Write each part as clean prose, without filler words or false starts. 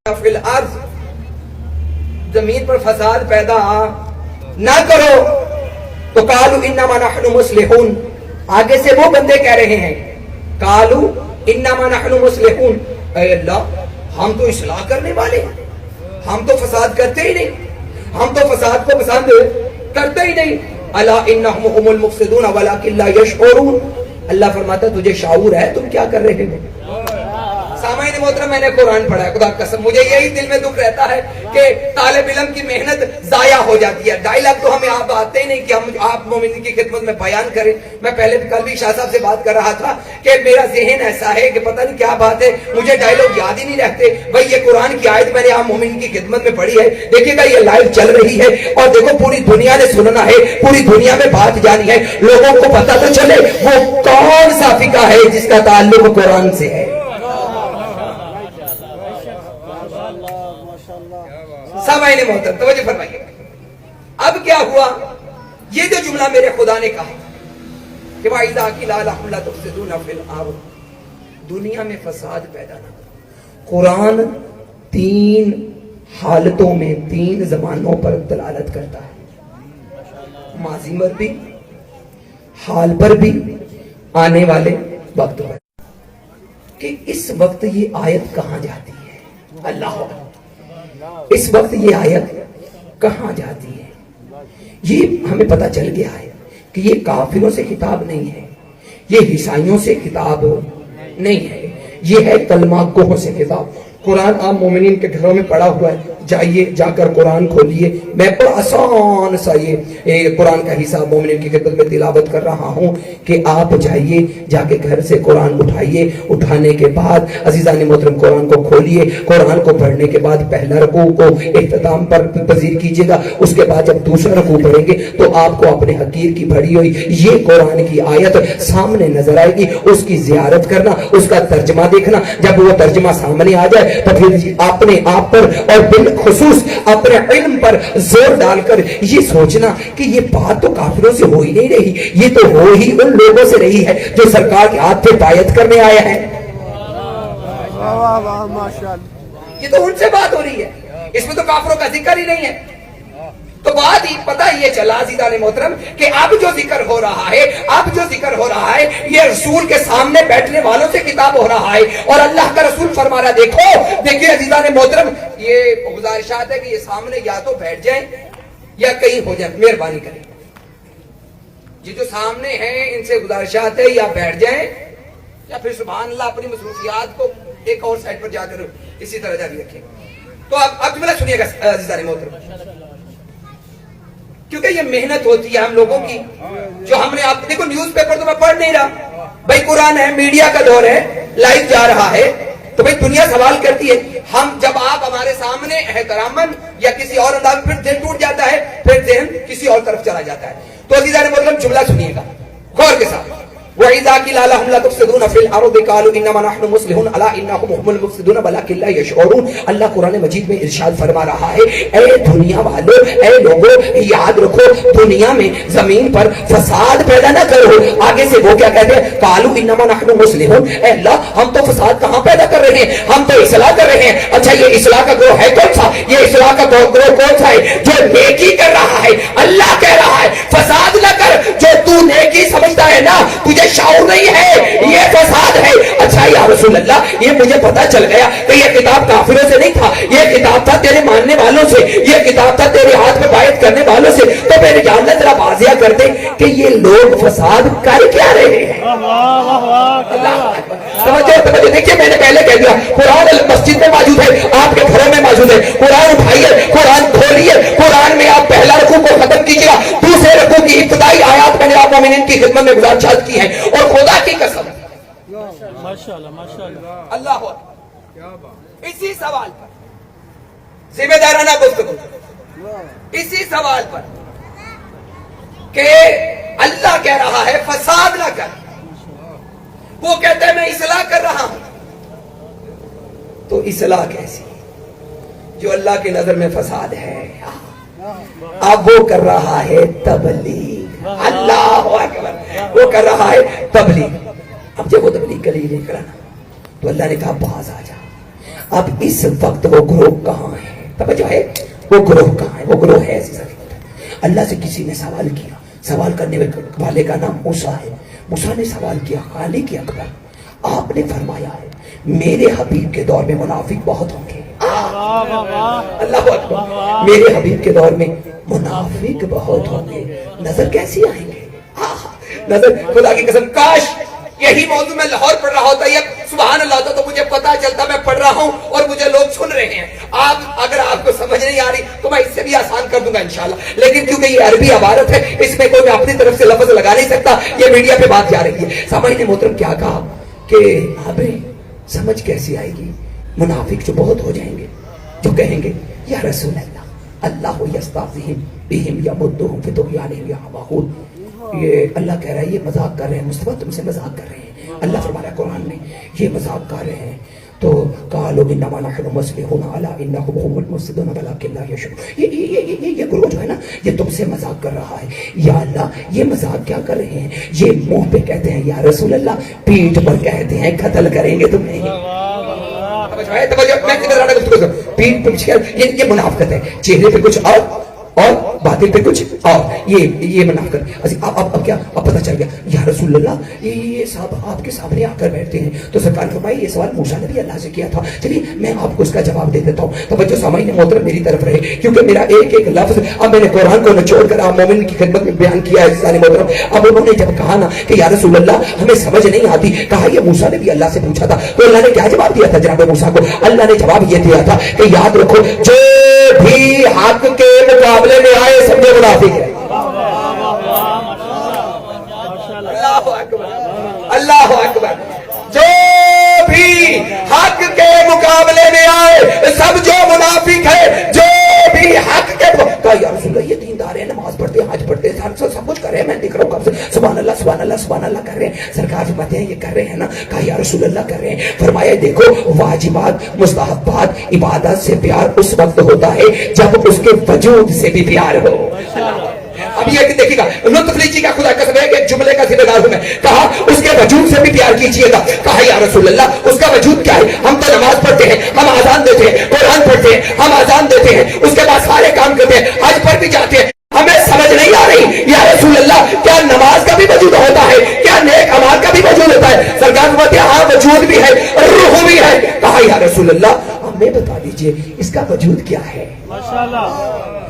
فی الارض، زمین پر فساد پیدا نہ کرو تو قالوا انما نحن مصلحون، آگے سے وہ بندے کہہ رہے ہیں قالوا انما نحن مصلحون، اے اللہ ہم تو اصلاح کرنے والے ہیں، ہم تو فساد کرتے ہی نہیں، ہم تو فساد کو پسند کرتے ہی نہیں۔ الا انہم هم المفسدون ولکن لا یشعرون، اللہ فرماتا ہے تجھے شعور ہے تم کیا کر رہے ہو۔ سامعین محترم، میں نے قرآن پڑھا ہے، خدا قسم مجھے یہی دل میں دکھ رہتا ہے کہ طالب علم کی محنت ضائع ہو جاتی ہے۔ ڈائلاگ تو ہمیں آپ آتے ہی نہیں کہ ہم آپ مومنین کی خدمت میں بیان کریں۔ میں پہلے کل بھی شاہ صاحب سے بات کر رہا تھا کہ میرا ذہن ایسا ہے کہ پتہ نہیں کیا بات ہے، مجھے ڈائلاگ یاد ہی نہیں رہتے۔ بھائی یہ قرآن کی آیت میں نے آپ مومنین کی خدمت میں پڑھی ہے، دیکھیے گا یہ لائیو چل رہی ہے اور دیکھو پوری دنیا نے سننا ہے، پوری دنیا میں بات جانی ہے، لوگوں کو پتہ تو چلے وہ کون سا فقہ ہے جس کا تعلق قرآن سے ہے۔ سامعین محترم توجہ فرمائیے، اب کیا ہوا؟ یہ جو جملہ میرے خدا نے کہا کہ وَإِذَا قِيلَ لَهُمْ لَا تُفْسِدُونَ فِي الْأَرْضِ، دنیا میں فساد پیدا نہ کرو۔ قرآن تین حالتوں میں تین زمانوں پر دلالت کرتا ہے، ماضی پر بھی، حال پر بھی، آنے والے وقت پر، کہ اس وقت یہ آیت کہاں جاتی ہے۔ اللہ اکبر، اس وقت یہ آیت کہاں جاتی ہے؟ یہ ہمیں پتہ چل گیا ہے کہ یہ کافروں سے خطاب نہیں ہے، یہ عیسائیوں سے خطاب نہیں ہے، یہ ہے کلمہ گوہوں سے خطاب۔ قرآن عام مومنین کے گھروں میں پڑا ہوا ہے، جائیے جا کر قرآن کھولیے۔ میں بڑا آسان سا یہ قرآن کا حصہ مومنین کی خدمت میں تلاوت کر رہا ہوں کہ آپ جائیے جا کے گھر سے قرآن اٹھائیے، اٹھانے کے بعد عزیزان محترم قرآن کو کھولیے، قرآن کو پڑھنے کے بعد پہلا رکوع کو اختتام پر پذیر کیجیے گا، اس کے بعد جب دوسرا رکوع پڑھیں گے تو آپ کو اپنے حقیر کی بھری ہوئی یہ قرآن کی آیت سامنے نظر آئے گی، اس کی زیارت کرنا، اس کا ترجمہ دیکھنا۔ جب وہ ترجمہ سامنے آ جائے تو پھر اپنے آپ پر اور بالخصوص اپنے علم پر زور ڈال کر یہ سوچنا کہ یہ بات تو کافروں سے ہو ہی نہیں رہی، یہ تو ہو ہی ان لوگوں سے رہی ہے جو سرکار کے ہاتھ پہ بیعت کرنے آیا ہے۔ یہ تو ان سے بات ہو رہی ہے، اس میں تو کافروں کا ذکر ہی نہیں ہے۔ تو بات ہی پتہ یہ چلا عزیزان محترم کہ اب جو ذکر ہو رہا ہے، اب جو ذکر ہو رہا ہے یہ رسول کے سامنے بیٹھنے والوں سے خطاب ہو رہا ہے، اور اللہ کا رسول فرما رہا ہے دیکھیے عزیزان محترم، یہ گزارشات ہے کہ یہ سامنے یا تو بیٹھ جائیں یا کہیں ہو جائیں، مہربانی کریں۔ یہ جو سامنے ہیں ان سے گزارشات ہے یا بیٹھ جائیں یا پھر سبحان اللہ اپنی مصروفیات کو ایک اور سائٹ پر جا کر اسی طرح جاری رکھیں۔ تو اب جملہ سنیے گا عزیزان محترم، کیونکہ یہ محنت ہوتی ہے ہم لوگوں کی، جو ہم نے آپ دیکھو نیوز پیپر تو میں پڑھ نہیں رہا، بھائی قرآن ہے، میڈیا کا دور ہے، لائیو جا رہا ہے، تو بھئی دنیا سوال کرتی ہے۔ ہم جب آپ ہمارے سامنے احتراماً یا کسی اور انداز پھر ذہن ٹوٹ جاتا ہے، پھر ذہن کسی اور طرف چلا جاتا ہے۔ تو عزیزان محترم جملہ سنیے گا غور کے ساتھ، وَإِذَا قِيلَ لَهُمْ لَا تُفْسِدُونَ فِي الْأَرْضِ قَالُوا إِنَّمَا نَحْنُ مُصْلِحُونَ أَلَا إِنَّهُمْ هُمُ الْمُفْسِدُونَ وَلَكِنْ لَا يَشْعُرُونَ۔ اللہ قرآن مجید میں ارشاد فرما رہا ہے، اے دنیا والو، اے لوگو، یاد رکھو دنیا میں زمین پر فساد پیدا نہ کرو۔ آگے سے وہ کیا کہتے ہیں؟ قَالُوا إِنَّمَا نَحْنُ مُصْلِحُونَ، اے اللہ ہم تو فساد کہاں پیدا کر رہے ہیں، ہم تو اصلاح کر رہے ہیں۔ اچھا یہ اصلاح کا گروہ ہے کون سا؟ یہ اصلاح کا گروہ کون سا ہے؟ جو نیکی کر رہا ہے۔ اللہ کہہ رہا ہے فساد نہ کر، جو تو نیکی سمجھتا ہے نا تجھے شعور نہیں ہے، یہ فساد ہے۔ اچھا یا رسول اللہ یہ مجھے پتا چل گیا کہ یہ کتاب کافروں سے نہیں تھا، یہ کتاب تھا تیرے ماننے والوں سے، یہ کتاب تھا تیرے ہاتھ میں بیعت کرنے والوں سے، تو میرے جان ذرا واضح کر دے کہ یہ لوگ فساد کر کیا رہے ہیں۔ توجہ دیکھیے، میں نے پہلے کہہ دیا قرآن مسجد میں موجود ہے، آپ کے گھروں میں موجود ہے، قرآن اٹھائیے، قرآن کھولیے، قرآن میں آپ پہلا رکوع کو ختم کیجیے گا، دوسرے رکوع کی ابتدائی آیات میں نے آپ مومنین کی خدمت میں گزارشات کی ہے، اور خدا کی قسم اللہ اسی سوال پر ذمہ دارانہ گفتگو، اسی سوال پر کہ اللہ کہہ رہا ہے فساد نہ کر، وہ کہتے ہیں میں اصلاح کر رہا ہوں، تو اصلاح کیسی جو اللہ کی نظر میں فساد ہے؟ اب وہ کر رہا ہے تبلیغ، اللہ اکبر، وہ کر رہا ہے تبلیغ۔ اب جب وہ تبلیغ کے لیے نہیں کرانا تو اللہ نے کہا باز آ جا، اب اس وقت وہ گروہ کہاں ہے؟ توجہ ہے، وہ گروہ کہاں ہے؟ وہ گروہ ہے اللہ سے کسی نے سوال کیا، سوال کرنے والے کا نام موسیٰ ہے. موسیٰ نے سوال کیا، خالق اکبر آپ نے فرمایا ہے میرے حبیب کے دور میں منافق بہت ہوں گے. اللہ اکبر، میرے حبیب کے دور میں منافق بہت ہوں گے، نظر کیسی آئیں گے؟ نظر، خدا کی قسم کاش یہی موضوع میں لاہور پڑھ رہا ہوتا، یہ سبحان اللہ ہوتا تو مجھے پتا چلتا میں پڑھ رہا ہوں اور مجھے لوگ سن رہے ہیں. اگر آپ کو سمجھ نہیں آ رہی تو میں اس سے بھی آسان کر دوں گا انشاءاللہ، لیکن کیونکہ یہ عربی عبارت ہے اس میں کوئی میں اپنی طرف سے لفظ لگا نہیں سکتا، یہ میڈیا پہ بات جا رہی ہے. سامعین محترم کیا کہا کہ ہمیں سمجھ کیسی آئے گی؟ منافق جو بہت ہو جائیں گے، جو کہیں گے یا رسول اللہ اللہ یستہزئ بہم یمدہم فی طغیانہم یعمہون. یہ اللہ کہہ رہا ہے یہ مذاق کر رہے ہیں مصطفیٰ، تم سے مذاق کر رہے ہیں. اللہ فرما رہا ہے قرآن میں یہ مذاق کر رہے ہیں. تو قالوا انما نحن مصلحون الا انهم هم المفسدون ولكن لا يشعرون. یہ گروہ جو ہے نا یہ تم سے مذاق کر رہا ہے. یا اللہ یہ مذاق کیا کر رہے ہیں؟ یہ منہ پہ کہتے ہیں یا رسول اللہ، پیٹھ پر کہتے ہیں قتل کریں گے تمہیں. پیٹھ پہ یہ منافقت ہے، چہرے پہ کچھ اور باطن پہ کچھ اور، یہ منافقت. اب کیا اب پتہ چل گیا یا رسول اللہ یہ صاحب آپ کے سامنے آ کر بیٹھتے ہیں. تو سرکار فرمائی یہ سوال موسیٰ نے بھی اللہ سے کیا تھا. چلیے میں آپ کو اس کا جواب دے دیتا ہوں. توجہ سامعین محترم میری طرف رہے، کیونکہ میرا ایک ایک لفظ اب میں نے قرآن کو نچوڑ کر آپ مومن کی خدمت میں بیان کیا ہے. سارے محترم اب انہوں نے جب کہا نا کہ یا رسول اللہ ہمیں سمجھ نہیں آتی، کہا یہ موسیٰ نے بھی اللہ سے پوچھا تھا. تو اللہ نے کیا جواب دیا تھا جناب موسیٰ کو؟ اللہ نے جواب یہ دیا تھا کہ یاد رکھو جو بھی حق کے مقابلے میں آئے سمجھے منافق ہے. اللہ اکبر، اللہ اکبر. جو بھی حق کے مقابلے میں آئے سب جو منافق ہے. جو بھی حق کے کہا یا رسول اللہ یہ دیندار ہیں، نماز پڑھتے ہیں، حج پڑھتے ہیں، سب کچھ کر رہے ہیں، میں دیکھ رہا ہوں کب سے سبحان اللہ سبحان اللہ سبحان اللہ کر رہے ہیں. سرکار فرماتے ہیں یہ کر رہے ہیں نا؟ کہا یا رسول اللہ کر رہے ہیں. فرمایا دیکھو واجبات مستحبات عبادت سے پیار اس وقت ہوتا ہے جب اس کے وجود سے بھی پیار ہو. اب یہ دیکھیے گا لطف لیجیے گا، خدا قسم ہے کہ ایک جملے کا ذمہ دار ہوں میں. کہا اس کے وجود سے بھی پیار کیجیے گا. کہا یا رسول اللہ اس کا وجود کیا ہے؟ ہم تو نماز پڑھتے ہیں، ہم آزان دیتے ہیں، قرآن پڑھتے ہیں، ہم آزان دیتے ہیں، اس کے بعد سارے کام کرتے ہیں، حج پر بھی جاتے ہیں. ہمیں سمجھ نہیں آ رہی یا رسول اللہ کیا نماز کا بھی وجود ہوتا ہے؟ کیا نیک اعمال کا بھی وجود ہوتا ہے؟ سرکار فرماتے ہیں ہاں وجود بھی ہے، روح بھی ہے. کہا یا رسول اللہ ہمیں بتا دیجئے اس کا وجود کیا ہے؟ ماشاءاللہ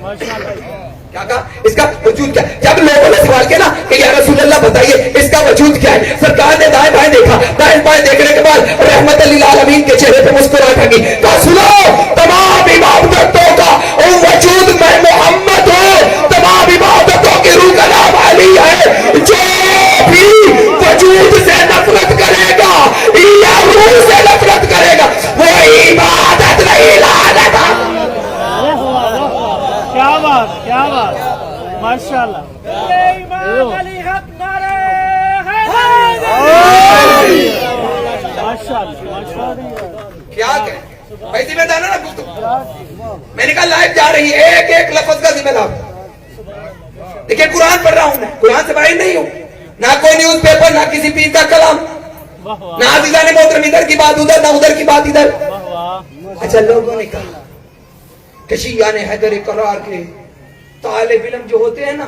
ماشاءاللہ. کیا کہا اس کا وجود کیا؟ جب لوگوں نے سوال کیا نا کہ یا رسول اللہ بتائیے اس کا وجود کیا ہے، سرکار نے دائیں بائیں دیکھا، دائیں بائیں دیکھنے کے بعد رحمت للعالمین کے چہرے پہ مسکراہٹ آ گئی. کہا سنو تمام عبادتوں کا وجود میں محمد ہوں، تمام عبادتوں کی روح کا نام علی ہے. جو بھی وجود سے نفرت کرے گا یا روح سے نفرت کرے گا وہ عبادت نہیں لعنت. کیا بات کیا بات ماشاءاللہ. کیا کہ بھائی ذمہ دار نا گفتگو میں نے کہا لائف جا رہی ہے، ایک ایک لفظ کا ذمہ دار. دیکھیں قرآن پڑھ رہا ہوں میں، قرآن سے باہر نہیں ہوں، نہ کوئی نیوز پیپر، نہ کسی پیر کا کلام، نہ عزیزان محترم ادھر کی بات ادھر، نہ ادھر کی بات ادھر. اچھا لوگوں نے کہا کہ شیعہ حیدر قرار کے طالب علم جو ہوتے ہیں نا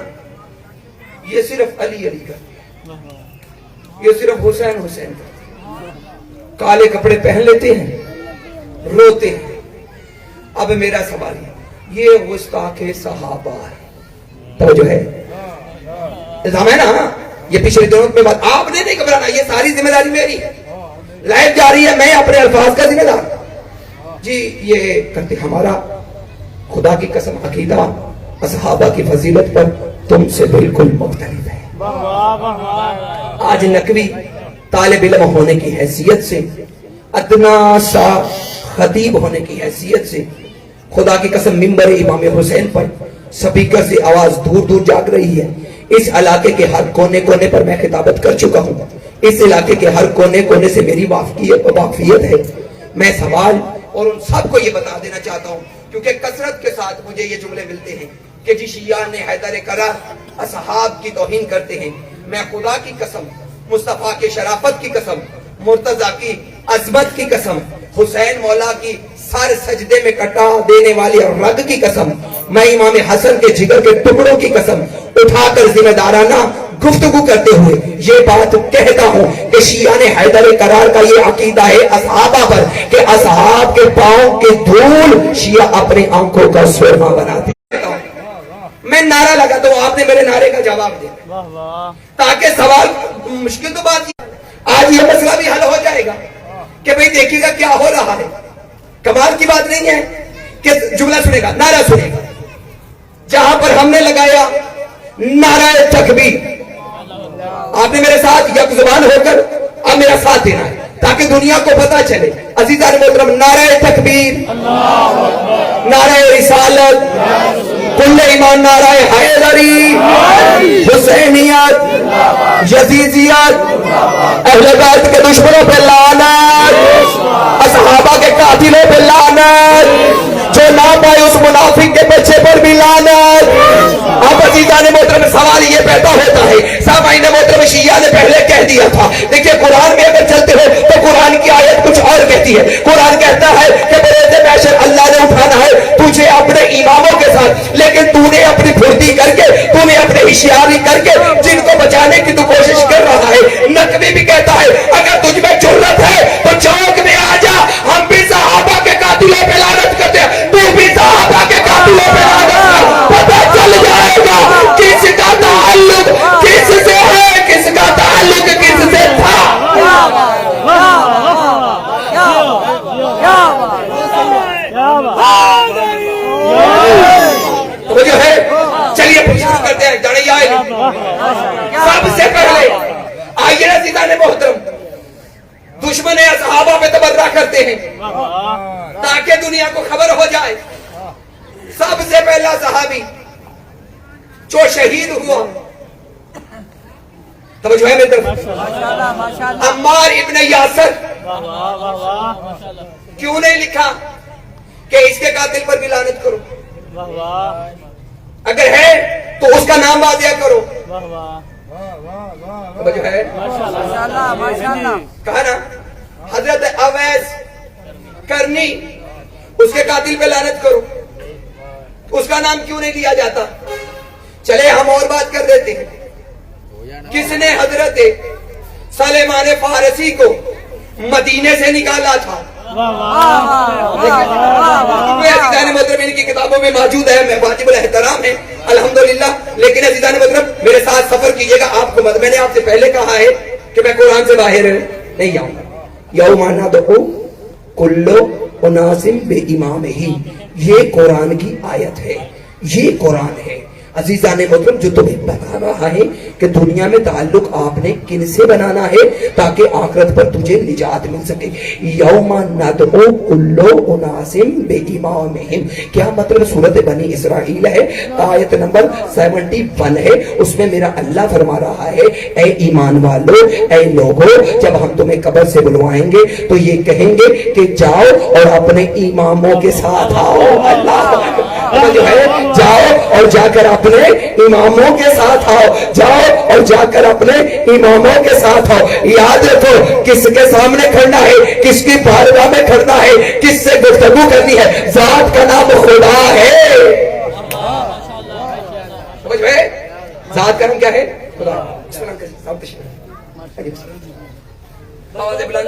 یہ صرف علی علی کرتے ہیں، یہ صرف حسین حسین کرتے ہیں، کالے کپڑے پہن لیتے ہیں، روتے ہیں. اب میرا سوال یہ گستاخ صحابہ ہے تو جو ہے الزام ہے نا، یہ پچھلے دنوں میں بات آپ نے نہیں گھبرانا، یہ ساری ذمہ داری میری ہے. لائف جاری ہے، میں اپنے الفاظ کا ذمہ دار جی. یہ کرتے ہمارا خدا کی قسم عقیدہ صحابہ کی فضیلت پر تم سے بالکل مختلف ہے. آج نقوی طالب علم ہونے کی حیثیت سے، ادنا سا خطیب ہونے کی حیثیت سے خدا کی قسم ممبر امام حسین پر سپیکر سے آواز دور دور جاگ رہی ہے. اس علاقے کے ہر کونے کونے پر میں خطابت کر چکا ہوں، اس علاقے کے ہر کونے کونے سے میری واقفیت ہے. میں سوال اور ان سب کو یہ بتا دینا چاہتا ہوں کیونکہ کثرت کے ساتھ مجھے یہ جملے ملتے ہیں کہ جی شیعہ نے حیدر قرار اصحاب کی توہین کرتے ہیں. میں خدا کی قسم، مصطفیٰ کے شرافت کی قسم، مرتضیٰ کی عظمت کی قسم، حسین مولا کی سر سجدے میں کٹا دینے والی رگ کی قسم، میں امام حسن کے جگر کے ٹکڑوں کی قسم اٹھا کر ذمہ دارانہ گفتگو کرتے ہوئے یہ بات کہتا ہوں کہ شیعہ نے حیدر کرار کا یہ عقیدہ ہے اصحابہ پر کہ اصحاب کے پاؤں کے دھول شیعہ اپنے آنکھوں کا سرما بناتے. میں نعرہ لگا تو آپ نے میرے نعرے کا جواب دیا تاکہ سوال مشکل تو بات آج یہ مسئلہ بھی حل ہو جائے گا کہ بھئی دیکھیے گا کیا ہو رہا ہے. کمال کی بات نہیں ہے کہ جملہ سنے گا، نعرہ سنے گا. جہاں پر ہم نے لگایا نعرہ تکبیر، آپ نے میرے ساتھ یک زبان ہو کر اب میرا ساتھ دینا ہے تاکہ دنیا کو پتا چلے. عزیزان محترم، نعرہ تکبیر، نعرہ رسالت، کل ایمان، نعرہ حیدری، حسینیت، یزیدیت، اہل بیت کے دشمنوں پہ لعنت، اصحابہ کے قاتلوں پہ لعنت، جو نہ پائے اس منافق کے بچے پر بھی لعنت. اب عزیزان محترم سوال یہ پیدا ہوتا ہے، سامعین محترم شیعہ نے پہلے کہہ دیا تھا. دیکھیں قرآن میں اگر چلتے ہو تو قرآن کی آیت کچھ اور کہتی ہے. قرآن کہتا ہے کہ بروز محشر اللہ نے اٹھانا ہے تجھے اپنے اماموں کے ساتھ، لیکن تو نے اپنی پھرتی کر کے، تو نے اپنی ہوشیاری کر کے جن کو بچانے کی تو کوشش کر رہا ہے. نقوی بھی کہتا ہے اگر تجھ میں جرت ہے تو چوک میں آ جا، ہم بھی صحابہ کے قاتلوں پہ لعنت کرتے ہیں، تو بھی صحابہ کے قاتلوں پہ لعنت کر. پتہ چل جائے گا کس کا تعلق کس سے ہے، کس کا تعلق کس سے تھا. تو جو ہے چلیے شروع کرتے ہیں. جانے آئے سب سے پہلے آئیے عزیزان محترم، دشمن صحابہ پہ تبرہ کرتے ہیں تاکہ دنیا کو خبر ہو جائے. سب سے پہلا صحابی جو شہید ہوا، توجہ ہے میری طرف، عمار ابن یاسر. کیوں نہیں لکھا کہ اس کے قاتل پر بھی لعنت کرو؟ اگر ہے تو اس کا نام واضح کرو. توجہ ہے، کہا نا حضرت اویس کرنی، اس کے قاتل پہ لعنت کرو. اس کا نام کیوں نہیں لیا جاتا؟ چلے ہم اور بات کر دیتے ہیں. کس نے حضرت سلیمان فارسی کو مدینے سے نکالا تھا؟ عزیزان محترم ان کی کتابوں میں موجود ہے، میں واجب الاحترام ہے الحمدللہ. لیکن عزیزان محترم میرے ساتھ سفر کیجئے گا. آپ کو میں نے آپ سے پہلے کہا ہے کہ میں قرآن سے باہر نہیں آؤں گا. یوم ندعو کل اناس بامامہم، یہ قرآن کی آیت ہے، یہ قرآن ہے. عزیزان محترم جو تمہیں بتا رہا ہے کہ دنیا میں تعلق آپ نے کن سے بنانا ہے تاکہ آخرت پر تجھے نجات مل سکے. یوم ندعو کل اناس بامامہم، کیا مطلب؟ سورۃ بنی اسرائیل ہے، آیت نمبر 71 ہے. اس میں میرا اللہ فرما رہا ہے اے ایمان والو، اے لوگو، جب ہم تمہیں قبر سے بلوائیں گے تو یہ کہیں گے کہ جاؤ اور اپنے اماموں کے ساتھ آؤ. اللہ جو ہے جاؤ اور جا کر اپنے اماموں کے ساتھ آؤ، جاؤ اور جا کر اپنے اماموں کے ساتھ آؤ. یاد رکھو کس کے سامنے کھڑنا ہے، کس کی بارگاہ میں کھڑنا ہے، کس سے گفتگو کرنی ہے. ذات کا نام خدا ہے. سمجھ میں؟ ذات کا نام کیا ہے؟ خدا. آواز بلند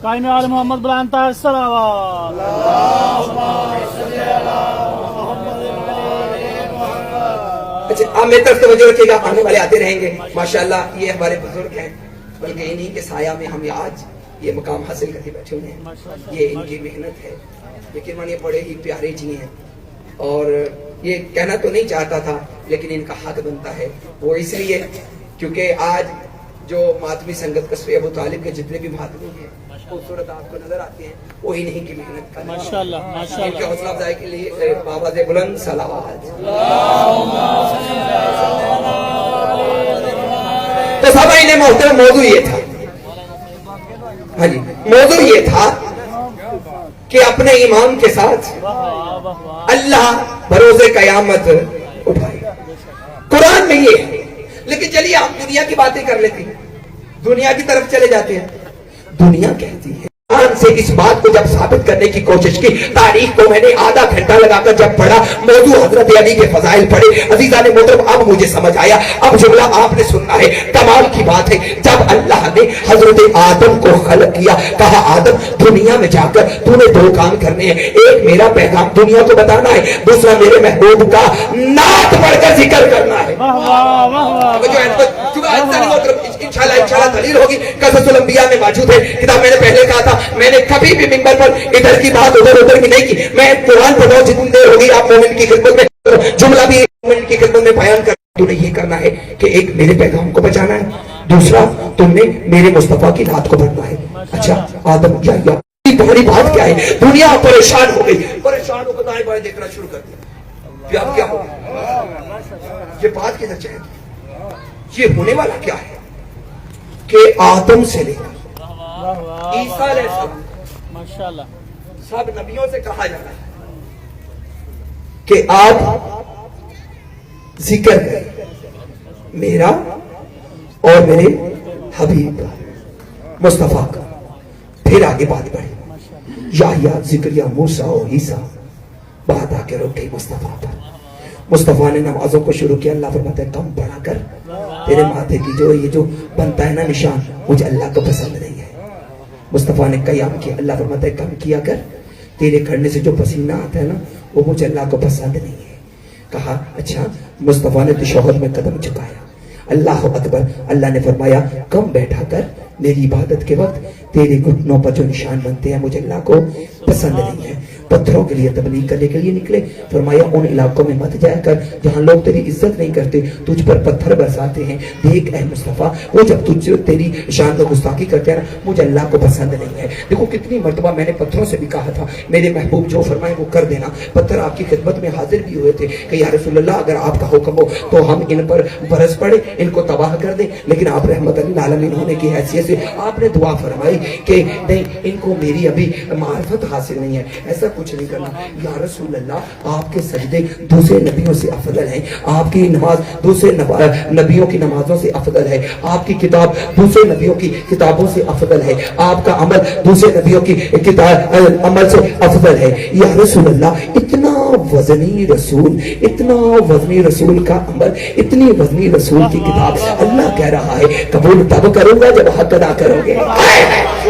قائم آل محمد بلانتا ہے صلوات. اچھا آپ میری طرف توجہ رکھیے گا، آنے والے آتے رہیں گے ماشاءاللہ. یہ ہمارے بزرگ ہیں، بلکہ انہی کے سایہ میں ہم آج یہ مقام حاصل کر کے بیٹھے ہوئے ہیں. یہ ان کی محنت ہے. یقین مانیے بڑے ہی پیارے جی ہیں، اور یہ کہنا تو نہیں چاہتا تھا لیکن ان کا حق بنتا ہے. وہ اس لیے کیونکہ آج جو ماتمی سنگت قصر ابو طالب کے جتنے بھی ماتمی ہیں خوبصورت آپ کو نظر آتے ہیں، وہ انہی کی محنت کا ماشاءاللہ ان کے حوصلہ افزائی کے لیے آواز بلند صلوات. تو سامعین محترم موضوع یہ تھا، ہاں جی موضوع یہ تھا کہ اپنے امام کے ساتھ اللہ بروز قیامت اٹھائے. قرآن میں یہ ہے. لیکن چلیے ہم دنیا کی باتیں کر لیتے ہیں, دنیا کی طرف چلے جاتے ہیں. دنیا کہتی ہے قرآن سے اس بات کو جب ثابت کرنے کی کوشش کی, تاریخ کو میں نے آدھا گھنٹہ لگا کر جب پڑھا, موضوع حضرت علی کے فضائل پڑھے, عزیزان محترم اب مجھے سمجھ آیا. اب جملہ آپ نے سننا ہے, کمال کی بات ہے. جب اللہ نے حضرت آدم کو خلق کیا, کہا آدم دنیا میں جا کر تو نے دو کام کرنے ہیں, ایک میرا پیغام دنیا کو بتانا ہے, دوسرا میرے محبوب کا نعت پڑھ کر ذکر کرنا ہے. انشاءاللہ دلیل ہوگی, قصص الانبیاء میں موجود ہے کتاب. میں نے پہلے کہا تھا میں نے کبھی بھی منبر پر ادھر کی بات ادھر کی نہیں کی. میں قرآن پڑھ رہا ہوں, جتنی دیر ہوگی آپ مومن کی خدمت میں جملہ بھی مومن کی خدمت میں بیان کر. تو نے یہ کرنا ہے کہ ایک میرے پیغام کو بچانا ہے, دوسرا تم نے میرے مصطفیٰ کی نعت کو پڑھنا ہے. اچھا آدم کیا تمہاری بات کیا ہے؟ دنیا پریشان ہو گئی, پریشان ہو کر دائیں بائیں دیکھنا شروع کر دیا. اب کیا ہو گیا؟ یہ بات کدھر چاہے گی؟ یہ ہونے والا کیا ہے کہ آدم سے لے کر عیسیٰ علیہ السلام ماشاءاللہ سب نبیوں سے کہا جا رہا ہے کہ آپ ذکر کریں میرا اور میرے حبیب مصطفیٰ کا. پھر آگے بات بڑھی, یا ذکر یا موسیٰ و عیسیٰ, بات آ کے رک گئی مصطفیٰ پر. مصطفیٰ نے نمازوں کو شروع کیا. اللہ فرماتا ہے کم پڑھا کر, تیرے ماتھے کی یہ جو بنتا ہے نا نشان, مجھے اللہ کو پسند نہیں ہے. مصطفیٰ نے قیام کیا. اللہ فرماتا ہے کم کیا کر, تیرے کرنے سے جو پسینہ آتا ہے نا وہ مجھے اللہ کو پسند نہیں ہے. کہا اچھا. مصطفیٰ نے تشہد میں قدم جھکایا, اللہ اکبر. اللہ نے فرمایا کم بیٹھا کر, میری عبادت کے وقت تیرے گھٹنوں پر جو نشان بنتے ہیں مجھے اللہ کو پسند نہیں ہے. پتھروں کے لیے تبلیغ کرنے کے لیے نکلے. فرمایا ان علاقوں میں مت جایا کر جہاں لوگ تیری عزت نہیں کرتے, تجھ پر پتھر برساتے ہیں. دیکھ اے مصطفیٰ, وہ جب تجھ تیری شان کو گستاخی کرتے ہیں نا مجھے اللہ کو پسند نہیں ہے. دیکھو کتنی مرتبہ میں نے پتھروں سے بھی کہا تھا میرے محبوب جو فرمائے وہ کر دینا. پتھر آپ کی خدمت میں حاضر بھی ہوئے تھے کہ یا رسول اللہ اگر آپ کا حکم ہو تو ہم ان پر برس پڑے, ان کو تباہ کر دیں. لیکن آپ رحمت للعالمین ہونے کی حیثیت سے آپ نے دعا فرمائی کہ نہیں, ان کو میری ابھی معرفت حاصل نہیں ہے, ایسا کچھ نہیں کرنا. یا رسول اللہ آپ کے سجدے دوسرے نبیوں سے افضل ہیں, آپ کی نماز دوسرے نبیوں کی نمازوں سے افضل ہے, آپ کی کتاب دوسرے نبیوں کی کتابوں سے افضل ہے, آپ کا عمل دوسرے نبیوں کی عمل سے افضل ہے. یا رسول اللہ اتنا وزنی رسول, اتنا وزنی رسول کا عمل, اتنی وزنی رسول کی کتاب, اللہ کہہ رہا ہے قبول تب کروں گا جب حق ادا کرو گے.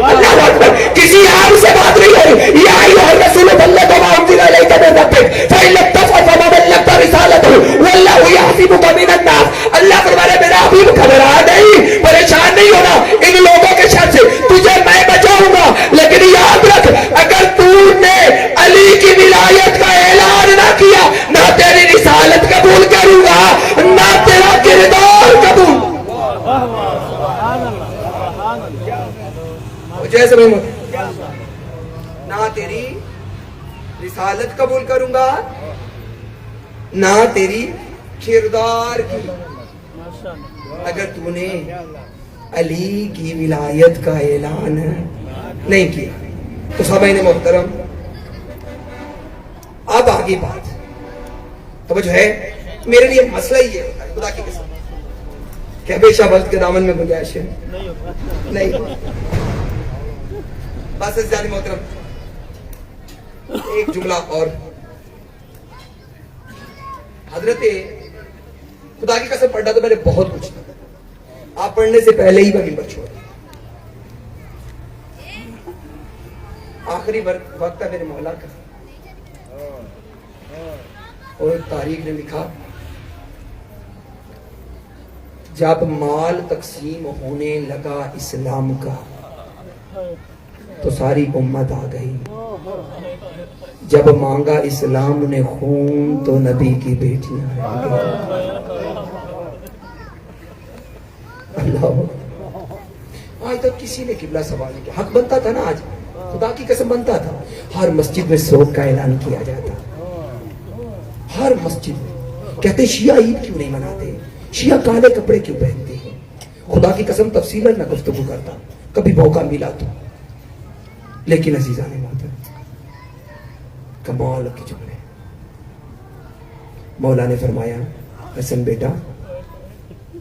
اللہ اکبر. کسی عام سے بات نہیں ہو رہی. یا ایھا الرسول بلغ ما انزل الیک من ربک فإن لم تفعل فما بلغت رسالته واللہ یحسبک من الناس. اللہ فرماتا ہے میرا حبیب گھبرا نہیں, پریشان نہیں ہونا ان لوگوں کے شر سے, تجھے میں بچاؤں گا. لیکن یاد رکھ اگر تو نے علی کی ولایت کا اعلان نہ کیا, نہ تیری رسالت قبول کروں گا, نہ تیرا کردار قبول. جیسے نہ تیری رسالت قبول کروں گا نہ تیری کردار کی. اگر تو نے علی کی ولایت کا اعلان نہیں کیا تو سامعین محترم اب آگے بات توجہ ہے. میرے لیے مسئلہ ہی یہ ہوتا ہے خدا کی قسم کہ ہمیشہ وقت کے دامن میں گنجائش ہے نہیں. بس عزیزان محترم ایک جملہ اور. حضرت خدا کی قسم پڑھنا تو میں نے بہت کچھ تھا, آپ پڑھنے سے پہلے ہی میں ممبر چھوڑا. آخری وقت ہے میرے مولا کا, اور تاریخ نے لکھا جب مال تقسیم ہونے لگا اسلام کا تو ساری امت آ گئی. جب مانگا اسلام نے خون تو نبی کی بیٹیاں آ گئی. اللہ آج تک کسی نے قبلہ سوال نہیں کیا. حق بنتا تھا نا, آج خدا کی قسم بنتا تھا. ہر مسجد میں سوگ کا اعلان کیا جاتا, ہر مسجد میں. کہتے شیعہ عید کیوں نہیں مناتے, شیعہ کالے کپڑے کیوں پہنتے ہیں. خدا کی قسم تفصیلاً نہ گفتگو کرتا, کبھی موقع ملا تو. لیکن عزیزان محترم کمال کے جملے. مولا نے فرمایا حسن بیٹا